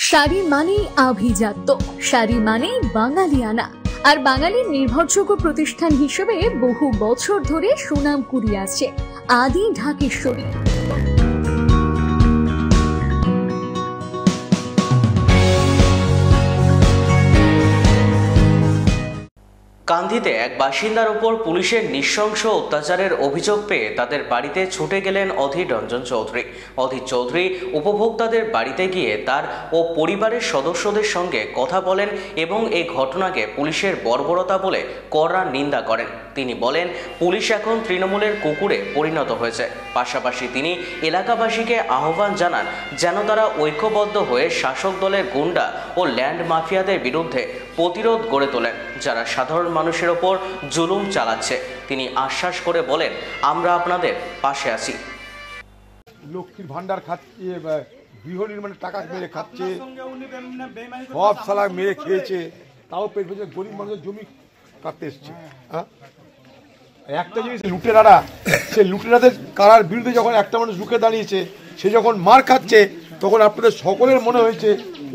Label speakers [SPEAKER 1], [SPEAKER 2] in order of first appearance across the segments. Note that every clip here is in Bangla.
[SPEAKER 1] শাড়ি মানেই আভিজাত্য, শাড়ি মানেই বাঙালিয়ানা। আর বাঙালির নির্ভরযোগ্য প্রতিষ্ঠান হিসেবে বহু বছর ধরে সুনাম কুড়িয়ে আসছে আদি ঢাকেশ্বরী।
[SPEAKER 2] কান্দিতে এক বাসিন্দার উপর পুলিশের নৃশংস অত্যাচারের অভিযোগ পেয়ে তাদের বাড়িতে ছুটে গেলেন অধীর রঞ্জন চৌধুরী। অধীর চৌধুরী উপভোক্তাদের বাড়িতে গিয়ে তার ও পরিবারের সদস্যদের সঙ্গে কথা বলেন এবং এই ঘটনাকে পুলিশের বর্বরতা বলে কড়া নিন্দা করেন। তিনি বলেন, পুলিশ এখন তৃণমূলের কুকুরে পরিণত হয়েছে। পাশাপাশি তিনি এলাকাবাসীকে আহ্বান জানান যেন তারা ঐক্যবদ্ধ হয়ে শাসক দলের গুন্ডা ও ল্যান্ড মাফিয়াদের বিরুদ্ধে প্রতিরোধ গড়ে তোলেন, যারা সাধারণ মানুষের ওপর জুলুম চালাচ্ছে। তিনি আশ্বাস করে বলেন, আমরা আপনাদের পাশে আছি।
[SPEAKER 3] লক্ষ্মীর ভান্ডার খাচ্ছে, গৃহ নির্মাণের টাকা মেরে খাচ্ছে, সব সালা মেরে খেয়েছে, তাও পেট ভেজে গরিব মানুষের জমি কাটতে এসছে। একটা জিনিস, লুটেরারা, সে লুটেরাদের কারার বিরুদ্ধে যখন একটা মানুষ রুখে দাঁড়িয়েছে, সে যখন মার খাচ্ছে, তখন আপনাদের সকলের মনে হয়েছে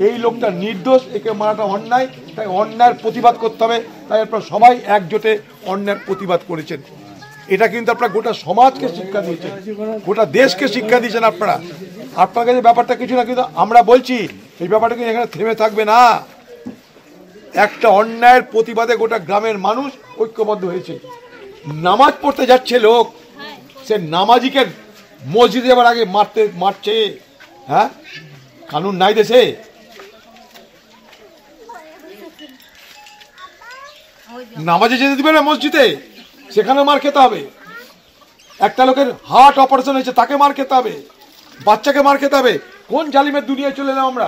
[SPEAKER 3] এই লোকটা নির্দোষ, একে মারাটা অন্যায়, তাই অন্যায়ের প্রতিবাদ করতে হবে। তাই আপনারা সবাই একজোটে অন্যায়ের প্রতিবাদ করেছেন। এটা কিন্তু আপনারা গোটা সমাজকে শিক্ষা দিয়েছেন, গোটা দেশকে শিক্ষা দিয়েছেন। আপনার কাছে ব্যাপারটা কিছু না, কিন্তু আমরা বলছি এই ব্যাপারটা কিন্তু এখানে থেমে থাকবে না। একটা অন্যায়ের প্রতিবাদে গোটা গ্রামের মানুষ ঐক্যবদ্ধ হয়েছে। নামাজ পড়তে যাচ্ছে লোক, সে নামাজিকে মসজিদে যাবার আগে মারছে। হ্যাঁ, কানুন নাই দেশে? নামাজে যেতে দিবে না মসজিদে, সেখানে মার খেতে হবে। একটা লোকের হার্ট অপারেশন হয়েছে, তাকে মার খেতে হবে, বাচ্চাকে মার খেতে হবে। কোন জালিমের দুনিয়ায় চলে এলাম আমরা?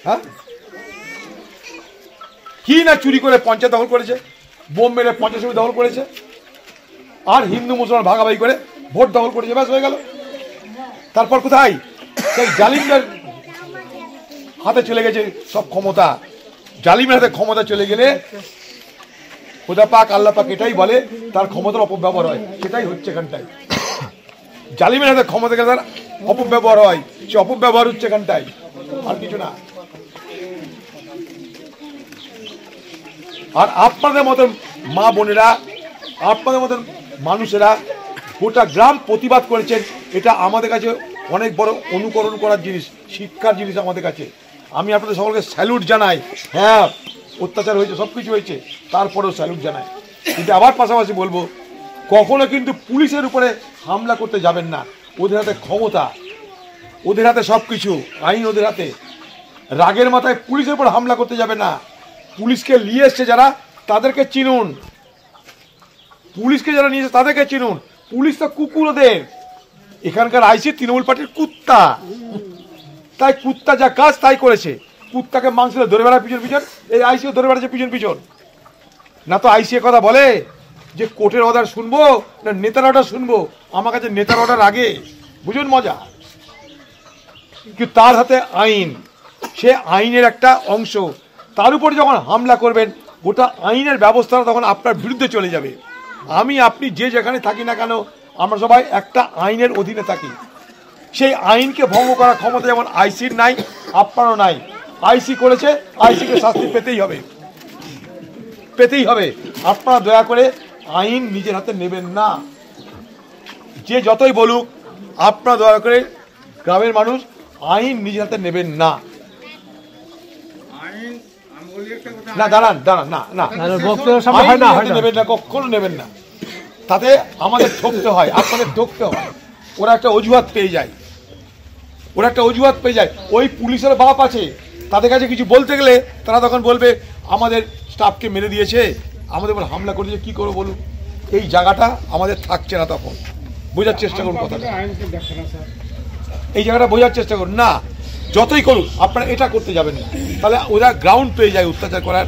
[SPEAKER 3] হ্যাঁ, কি না চুরি করে পঞ্চায়েত দখল করেছে, বোম মেরে পঞ্চায়েত সমিতি দখল করেছে, আর হিন্দু মুসলমান ভাগাভাগি করে ভোট দখল করেছে, ব্যাস হয়ে গেল। তারপর কোথায়? সেই জালিমদের হাতে চলে গেছে সব ক্ষমতা। জালিমের হাতে ক্ষমতা চলে গেলে খোদা পাক, আল্লাহ পাক এটাই বলে তার ক্ষমতার অপব্যবহার হয়। সেটাই হচ্ছে এখানটায়। জালিমের হাতে ক্ষমতা গেলে তার অপব্যবহার হয়, সে অপব্যবহার হচ্ছে এখানটায়, আর কিছু না। আর আপনাদের মতন মা বোনেরা, আপনাদের মতন মানুষেরা গোটা গ্রাম প্রতিবাদ করেছেন। এটা আমাদের কাছে অনেক বড় অনুকরণ করার জিনিস, শিক্ষার জিনিস আমাদের কাছে। আমি আপনাদের সকলকে স্যালুট জানাই। হ্যাঁ, অত্যাচার হয়েছে, সব কিছু হয়েছে, তারপরেও স্যালুট জানাই। কিন্তু আবার পাশাপাশি বলবো, কখনো কিন্তু পুলিশের উপরে হামলা করতে যাবেন না। ওদের হাতে ক্ষমতা, ওদের হাতে সব কিছু, আইন ওদের হাতে। রাগের মাথায় পুলিশের উপর হামলা করতে যাবে না। পুলিশকে নিয়ে এসছে যারা, তাদেরকে চিনুন। পুলিশকে যারা নিয়ে এসছে তাদেরকে চিনুন। পুলিশ তো কুকুর ওদের। এখানকার আইসি তৃণমূল পার্টির কুত্তা, তাই কুত্তা যা কাজ তাই করেছে। কুত্তাকে মাংস ধরে বেড়ায় পিছন পিছন, এই আইসিও ধরে বেড়াচ্ছে পিছন পিছন। না তো আইসি কথা বলে যে কোর্টের অর্ডার শুনবো না নেতার অর্ডার শুনবো। আমার কাছে নেতার অর্ডার আগে, বুঝুন মজা। কিন্তু তার হাতে আইন, সে আইনের একটা অংশ। তার উপরে যখন হামলা করবেন, গোটা আইনের ব্যবস্থা তখন আপনার বিরুদ্ধে চলে যাবে। আপনি যে যেখানে থাকি না কেন, আমরা সবাই একটা আইনের অধীনে থাকি। সেই আইনকে ভঙ্গ করার ক্ষমতা যেমন আইসির নাই, আপনারও নাই। আইসি করেছে, আইসিকে শাস্তি পেতেই হবে, পেতেই হবে। আপনারা দয়া করে আইন নিজের হাতে নেবেন না। যে যতই বলুক, আপনারা দয়া করে গ্রামের মানুষ আইন নিজের হাতে নেবেন না। না দাঁড়ান, না নেবেন না, কখনো নেবেন না। তাতে আমাদের ঠকতে হয়, আপনাদের ঠকতে হয়। ওরা একটা অজুহাত পেয়ে যায়, ওই পুলিশের বাপ আছে, তাদের কাছে কিছু বলতে গেলে তারা তখন বলবে আমাদের স্টাফকে মেরে দিয়েছে, আমাদের উপর হামলা করেছে, কি করবো বলুন। এই জায়গাটা আমাদের থাকছে না। তখন বোঝার চেষ্টা করুন কথাটা, এই জায়গাটা বোঝার চেষ্টা করুন। না, যতই করুন আপনারা এটা করতে যাবেন না। তাহলে ওরা গ্রাউন্ড পেয়ে যায় অত্যাচার করার,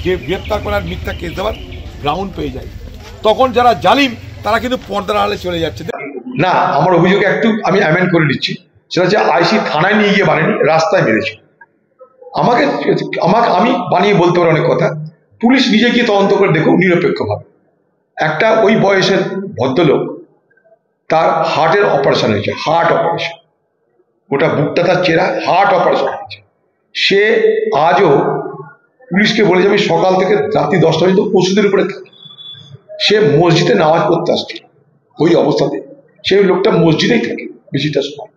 [SPEAKER 3] যে গ্রেপ্তার করার, মিথ্যা কেস দেওয়ার গ্রাউন্ড পেয়ে যায়। তখন যারা জালিম তারা কিন্তু পর্দার আড়ালে চলে যাচ্ছে।
[SPEAKER 4] না, আমার অভিযোগ একটু আমি অ্যামেন্ড করে দিচ্ছি। সেটা হচ্ছে আইসি থানায় নিয়ে গিয়ে মারেনি, রাস্তায় মেরেছে। আমি বানিয়ে বলতে পারি অনেক কথা। পুলিশ নিজে গিয়ে তদন্ত করে দেখুক নিরপেক্ষভাবে। একটা ওই বয়সের ভদ্রলোক, তার হার্টের অপারেশন হয়েছে, হার্ট অপারেশন, গোটা বুকটা তার চেরা, হার্ট অপারেশন হয়েছে। সে আজও পুলিশকে বলেছে আমি সকাল থেকে রাত্রি 10টা পর্যন্ত ওষুধের উপরে থাকি। সে মসজিদে নামাজ পড়তে আসছিল ওই অবস্থাতে, সেই লোকটা মসজিদেই থাকে বেশিটা সময়।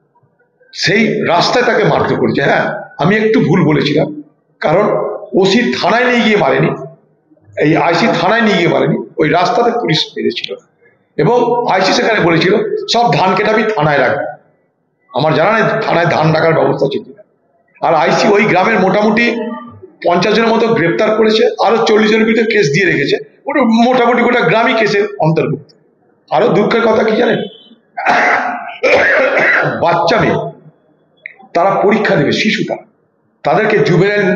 [SPEAKER 4] সেই রাস্তায় তাকে মারতে করেছে। হ্যাঁ, আমি একটু ভুল বলেছিলাম, কারণ ওসি থানায় নিয়ে গিয়ে মারেনি, এই আইসি থানায় নিয়ে গিয়ে মারেনি, ওই রাস্তাতে পুলিশ মেরেছিল। এবং আইসি সেখানে বলেছিল সব ধান কেটে আমি থানায় রাখবো। আমার জানা নেই থানায় ধান রাখার ব্যবস্থা ছিল কিনা। আর আইসি ওই গ্রামের মোটামুটি 50 জনের মতো গ্রেপ্তার করেছে, আরো 40 জনের বিরুদ্ধে কেস দিয়ে রেখেছে। ওটা মোটামুটি গোটা গ্রামই কেসের অন্তর্ভুক্ত। আরো দুঃখের কথা কি জানেন, বাচ্চা মেয়ে তারা পরীক্ষা দেবে, শিশুটা, তাদেরকে জুভেনাইল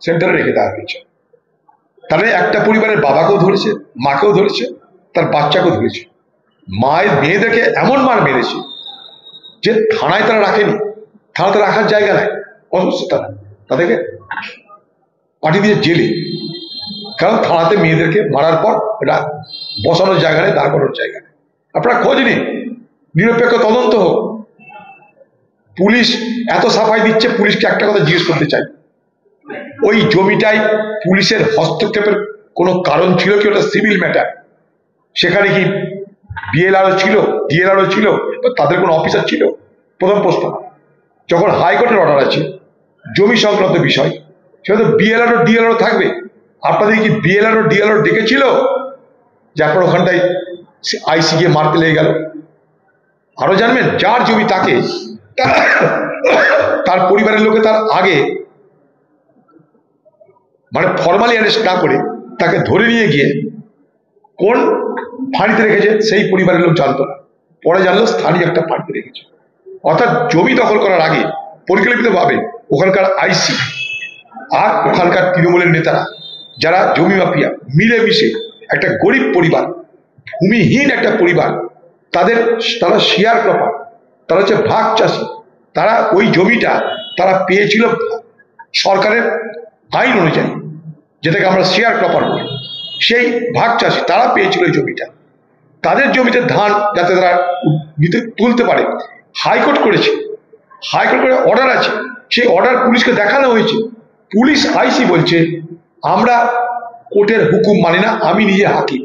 [SPEAKER 4] সেন্টারে রেখে দেওয়া হয়েছে। তাহলে একটা পরিবারের বাবাকেও ধরেছে, মাকেও ধরেছে, তার বাচ্চাকেও ধরেছে। মায়ের মেয়েদেরকে এমন মার মেরেছে যে থানায় তারা রাখেনি, থানাতে রাখার জায়গা নাই, অসুস্থ তারা, তাদেরকে পাঠিয়ে দিয়ে জেলে। কারণ থানাতে মেয়েদেরকে মারার পর এটা বসানোর জায়গা নেই, দাঁড় করানোর জায়গা নেই। আপনারা খোঁজ নিন, নিরপেক্ষ তদন্ত হোক। পুলিশ এত সাফাই দিচ্ছে, পুলিশকে একটা কথা জিজ্ঞেস করতে চাই, ওই জমিটায় পুলিশের হস্তক্ষেপের কোনো কারণ ছিল কি? ওটা সিভিল ম্যাটার, সেখানে কি বিএলআরও ছিল, ডিএলআরও ছিল, তাদের কোনো অফিসার ছিল? প্রথম প্রশ্ন। যখন হাইকোর্টের অর্ডার আছে জমি সংক্রান্ত বিষয়, সেটা তো বিএলআরও ডিএলআরও থাকবে। আপনাদের কি বিএলআরও ডিএলআরও ডেকেছিল যে আপনার ওখানটায় আইসি গিয়ে মারতে লেগে গেল? আরো জানবেন, যার জমি তাকে, তার পরিবারের লোকে তার আগে মানে ফর্মালি অ্যারেস্ট না করে তাকে ধরে নিয়ে গিয়ে কোন ফাঁড়িতে রেখেছে সেই পরিবারের লোক জানতো না, পরে জানলো স্থানীয় একটা ফাঁড়িতে রেখেছে। অর্থাৎ জমি দখল করার আগে পরিকল্পিতভাবে ওখানকার আইসি আর ওখানকার তৃণমূলের নেতারা, যারা জমি মাফিয়া, মিলেমিশে একটা গরিব পরিবার, ভূমিহীন একটা পরিবার, তারা শেয়ার ক্রপার, তারা হচ্ছে ভাগ চাষি, তারা ওই জমিটা তারা পেয়েছিল সরকারের আইন অনুযায়ী, যেটাকে আমরা শেয়ার ক্রপার বলি। সেই ভাগ চাষি তারা পেয়েছিল ওই জমিটা, তাদের জমিতে ধান যাতে তারা তুলতে পারে। হাইকোর্ট করেছে, হাইকোর্ট করে অর্ডার আছে, সেই অর্ডার পুলিশকে দেখানো হয়েছে। পুলিশ আইসি বলছে আমরা কোর্টের হুকুম মানি না, আমি নিজে হাকিম।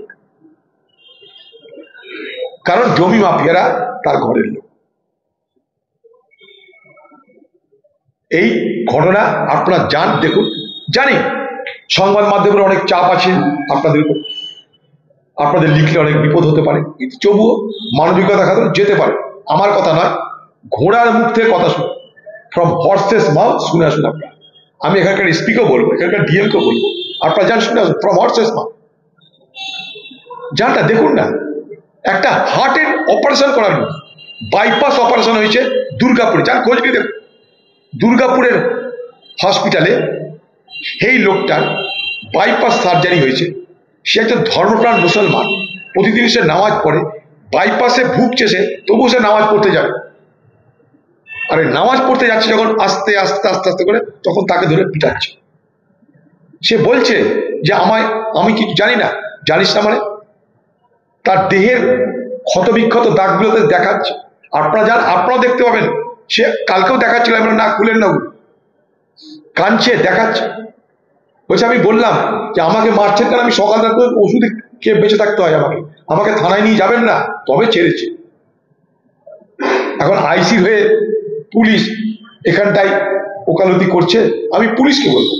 [SPEAKER 4] কারণ জমি মাফিয়ারা তার ঘরের লোক। এই ঘটনা আপনারা জান, দেখুন। জানি সংবাদ মাধ্যমের অনেক চাপ আছে আপনাদের উপর, আপনাদের লিখলে অনেক বিপদ হতে পারে, কিন্তু তবুও মানবিকতা খাতে যেতে পারে। আমার কথা নয়, ঘোড়ার মুখ থেকে কথা শুনুন, ফ্রম হর্সেস মাউথ শুনে আসুন আপনারা। আমি এখানকার এসপিকেও বলবো, এখানকার ডিএমকেও বলবো, আপনারা যান শুনে আসুন ফ্রম হর্সেস মাউথ। জানটা দেখুন না, একটা হার্টের অপারেশন করানো, বাইপাস অপারেশন হয়েছে দুর্গাপুরে, যান খোঁজ নিয়ে দেখুন। দুর্গাপুরের হসপিটালে সেই লোকটার বাইপাস সার্জারি হয়েছে। সে একটা ধর্মপ্রাণ মুসলমান, প্রতিদিন সে নামাজ পড়ে, বাইপাসে ভুগছে সে, তবুও সে নামাজ পড়তে যাবে। আরে নামাজ পড়তে যাচ্ছে যখন, আস্তে আস্তে আস্তে আস্তে করে, তখন তাকে ধরে পিটাচ্ছে। সে বলছে যে আমি কিছু জানি না। জানিস না মানে? তার দেহের ক্ষত বিক্ষত দাগগুলোতে দেখাচ্ছে। আপনারা যান, আপনারাও দেখতে পাবেন। সে কালকেও দেখাচ্ছিল, আমরা না খুলেন না, কাঁদছে, দেখাচ্ছে। বলছে আমি বললাম যে আমাকে মারছেন কারণ আমি সকাল রাত ওষুধ খেয়ে বেঁচে থাকতে হয়, আমাকে থানায় নিয়ে যাবেন না, তবে ছেড়েছে। এখন আইসি হয়ে পুলিশ এখানটায় ওকালতি করছে। আমি পুলিশকে বলবো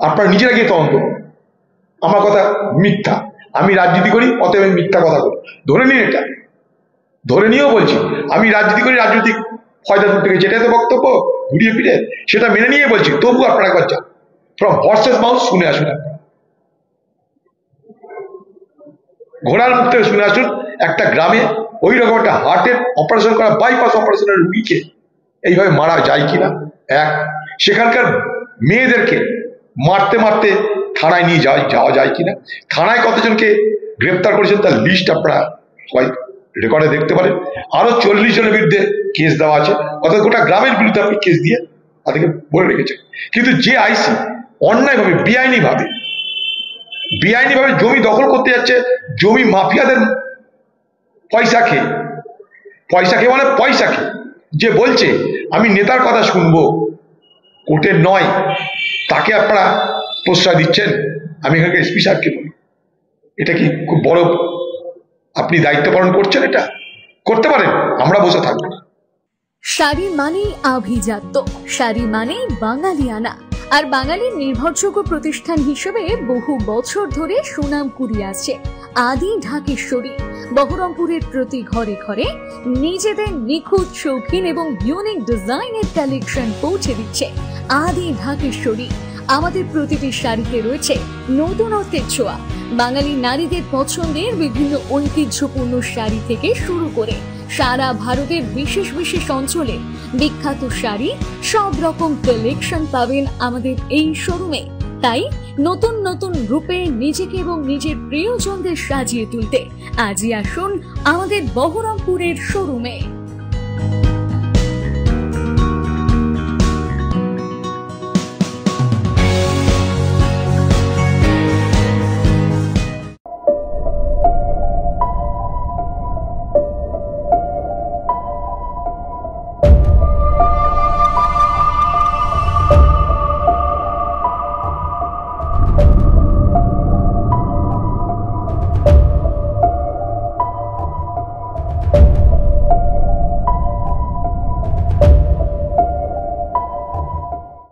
[SPEAKER 4] আপনারা নিজেরা গিয়ে তদন্ত করুন। আমার কথা মিথ্যা, আমি রাজনীতি করি, অতএব আমি মিথ্যা কথা বলি, ধরে নিন। এটা ধরে নিয়েও বলছি আমি রাজনীতি করি, রাজনৈতিক ফয়দা তুলতে গেছি, এটাই তো বক্তব্য, ঘুরিয়ে ফিরে সেটা মেনে নিয়ে বলছি। তবু আপনারা একবার যান, ফ্রম হর্সেস মাউথ শুনে আসুন। আপনারা ঘোড়ার মুখ থেকে শুনে আসুন। একটা গ্রামে ওই রকম একটা হার্টের অপারেশন করা, বাইপাস অপারেশনের রুগীকে এইভাবে মারা যায় কিনা। এক, সেখানকার মেয়েদেরকে মারতে মারতে থানায় নিয়ে যাওয়া যায় কিনা। থানায় কতজনকে গ্রেপ্তার করেছেন তার লিস্ট আপনারা সবাই রেকর্ডে দেখতে পারেন। আরো 40 জনের বিরুদ্ধে কেস দেওয়া আছে, অর্থাৎ গোটা গ্রামের বিরুদ্ধে আপনি কেস দিয়ে তাদেরকে বলে রেখেছেন। কিন্তু যে আইসি অন্যায়ভাবে, বেআইনিভাবে জমি দখল করতে যাচ্ছে, জমি মাফিয়াদের পয়সা খেয়ে মানে পয়সা খেয়ে, যে বলছে আমি নেতার কথা শুনবো, কোর্টের নয়, তাকে আপনারা প্রশ্রয় দিচ্ছেন। আমি এখানকার এসপি সাহেবকে বলি, এটা কি খুব বড় আপনি দায়িত্ব পালন করছেন? এটা করতে পারেন, আমরা বসে থাকবো না।
[SPEAKER 1] শাড়ি মানেই আভিজাত্য, শাড়ি মানেই বাঙালিয়ানা, আর বাঙালির নির্ভরযোগ্য প্রতিষ্ঠান হিসেবে বহু বছর ধরে সুনাম কুড়িয়ে আসছে আদি ঢাকেশ্বরী। বহরমপুরের প্রতি ঘরে ঘরে নিজেদের নিখুঁত, শৌখিন এবং ইউনিক ডিজাইনের কালেকশন পৌঁছে দিচ্ছে আদি ঢাকেশ্বরী। আমাদের প্রতিটি শাড়িতে রয়েছে নতুনত্বের ছোঁয়া। বাঙালি নারীদের পছন্দের বিভিন্ন ঐতিহ্যপূর্ণ শাড়ি থেকে শুরু করে সারা ভারতের বিশেষ বিশেষ অঞ্চলে বিখ্যাত শাড়ি, সব রকম কালেকশন পাবেন আমাদের এই শোরুমে। তাই নতুন নতুন রূপে নিজেকে এবং নিজের প্রিয়জনদের সাজিয়ে তুলতে আজই আসুন আমাদের বহরমপুরের শোরুমে।